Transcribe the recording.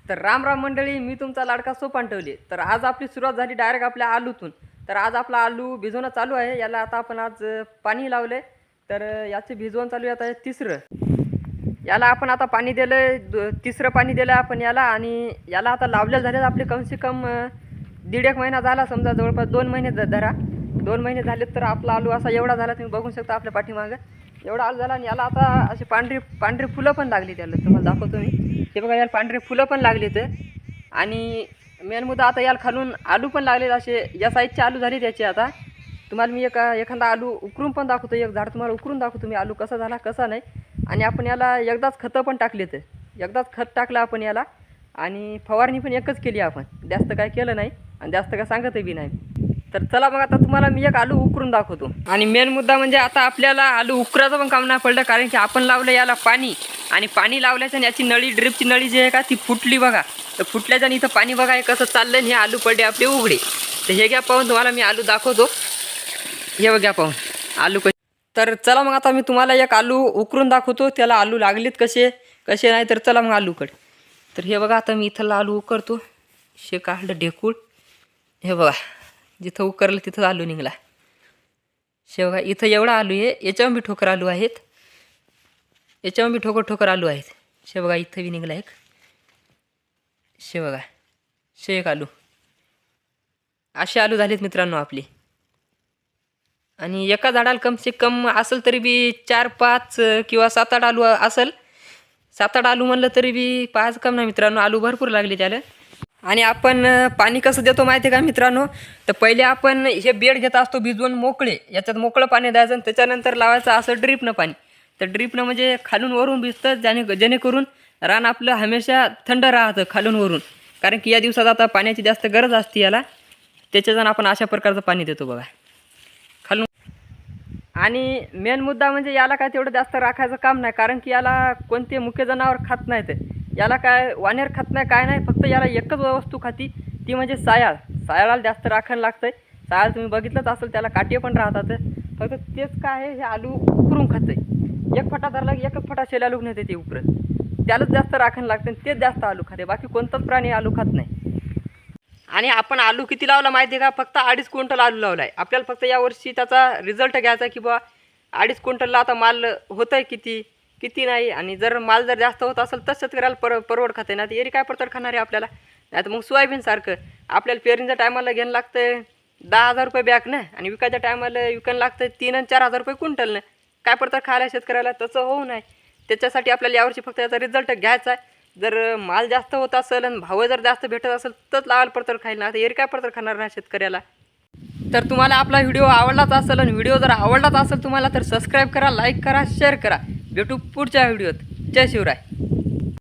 तर राम राम मंडळी, मी तुमचा लाडका सोपानटवले. तर आज आपली सुरुवात झाली डायरेक्ट आपल्या आलूतून. तर आज आपला आलू भिजवणं चालू आहे. याला आता आपण आज पाणी लावले. तर याचे भिजवण चालू आहे आता तिसरं. याला आपण आता पाणी दिलं, तिसरं पाणी दिलं आपण याला. आणि याला आता लावलेलं झाले आपले कमसे कम 1.5 महिना झाला, समजा जवळपास 2 महिने धरा. 2 महिने झाले तर आपला आलू असा एवढा झाला. तुम्ही बघू शकता आपल्या पाठीमागं एवढा आलू झाला. आणि याला आता अशी पांढरी फुलं पण लागली. त्याला तुम्हाला दाखवतो मी. हे बघा, याला पांढरे फुलं पण लागली तर. आणि मेन मुद्दा आता याला खालून आलू पण लागले. असे या साईजचे आलू झाले त्याचे. आता तुम्हाला मी एखादा आलू उकरून पण दाखवतो. एक झाड तुम्हाला उकरून दाखवतो मी, आलू कसा झाला कसा नाही. आणि आपण याला एकदाच खतं पण टाकले. तर एकदाच खत टाकलं आपण याला. आणि फवारणी पण एकच केली आपण, जास्त काय केलं नाही आणि जास्त काय सांगतही बी नाही. तर चला मग आता तुम्हाला मी एक आलू उकरून दाखवतो. आणि मेन मुद्दा म्हणजे आता आपल्याला आलू उकराचं पण काम नाही पडलं, कारण की आपण लावलं याला पाणी. आणि पाणी लावल्याच्या याची नळी, ड्रिपची नळी जी आहे का ती फुटली बघा. तर फुटल्याच्या इथं पाणी बघा हे कसं चाललं. हे आलू पडले आपले उघडे. तर हे घ्या पाहून तुम्हाला मी आलू दाखवतो. हे बघा पाहून आलू कसे. तर चला मग आता मी तुम्हाला एक आलू उकरून दाखवतो. त्याला आलू लागलेत कसे कसे नाही. तर चला मग आलूकडे. तर हे बघा, आता मी इथं आलू उकरतो. शे काढलं ढेकूळ. हे बघा, जिथं उकरलं तिथं आलू निघाला. शे बघा, इथं एवढा आलू आहे. याच्यावर बी ठोकर आलू आहेत. याच्यावर बी ठोकर आलू आहेत. शे बघा, इथं बी निघाला एक. शे बघा, शे एक आलू. असे आलू झालेत मित्रांनो आपले. आणि एका झाडाला कमसे कम असेल तरी बी 4-5 किंवा 7-8 आलू असेल. 7-8 आलू म्हणलं तरी बी 5 कम नाही मित्रांनो, आलू भरपूर लागले त्याला. आणि आपण पाणी कसं देतो माहिती आहे का मित्रांनो. तर पहिले आपण हे बेड घेत असतो भिजवून मोकळे. याच्यात मोकळं पाणी द्यायचं आणि त्याच्यानंतर लावायचं असं ड्रीपनं पाणी. तर ड्रीपनं म्हणजे खालून वरून भिजतं, जेणेकरून रान आपलं हमेशा थंड राहतं खालून वरून. कारण की या दिवसात आता पाण्याची जास्त गरज असते याला. त्याच्यानं आपण अशा प्रकारचं पाणी देतो बघा खालून. आणि मेन मुद्दा म्हणजे याला काय तेवढं जास्त राखायचं काम नाही, कारण की याला कोणते मुख्य जनावर खात नाहीत. याला काय वानेर खात नाही, काय नाही. फक्त याला एकच वस्तू खाती, ती म्हणजे सायाळ. सायाळाला जास्त राखायला लागतंय. सायाळ तुम्ही बघितलंच असेल, त्याला काटे पण राहतात. फक्त तेच काय आहे, हे आलू उकरून खातंय. एक फटा धरला की एकच फटा शेलालूक नेते ते उकरत. त्यालाच जास्त राखायला लागतं आणि तेच जास्त आलू खाते. बाकी कोणताच प्राणी आलू खात नाही. आणि आपण आलू किती लावला माहिती आहे का? फक्त 2.5 क्विंटल आलू लावला आहे. आपल्याला फक्त यावर्षी त्याचा रिझल्ट घ्यायचा की बा 2.5 क्विंटलला आता माल होत आहे किती नाही. आणि जर माल जर जास्त होत असेल तर शेतकऱ्याला परवड खाते. नाही तर एरी काय पडतर खाणार आहे आपल्याला. नाही तर मग सोयाबीनसारखं आपल्याला पेरणीच्या टायमाला घ्यायला लागतं 10,000 रुपये बॅग ना, आणि विकायच्या टायमाला विकायला लागतं 3 आणि 4,000 रुपये क्विंटल ना. काय पडतर खायला शेतकऱ्याला, तसं होऊ नये. त्याच्यासाठी आपल्याला यावर्षी फक्त याचा रिझल्ट घ्यायचा आहे. जर माल जास्त होत असेल आणि भाव जर जास्त भेटत असेल तर लावायला पडतर खायला. आता एरी काय पडतर खाणार नाही शेतकऱ्याला. तर तुम्हाला आपला व्हिडिओ आवडलाच असेल, आणि व्हिडिओ जर आवडलाच असेल तुम्हाला तर सबस्क्राईब करा, लाईक करा, शेअर करा. भेटू पुढच्या व्हिडिओत. जय शिवराय.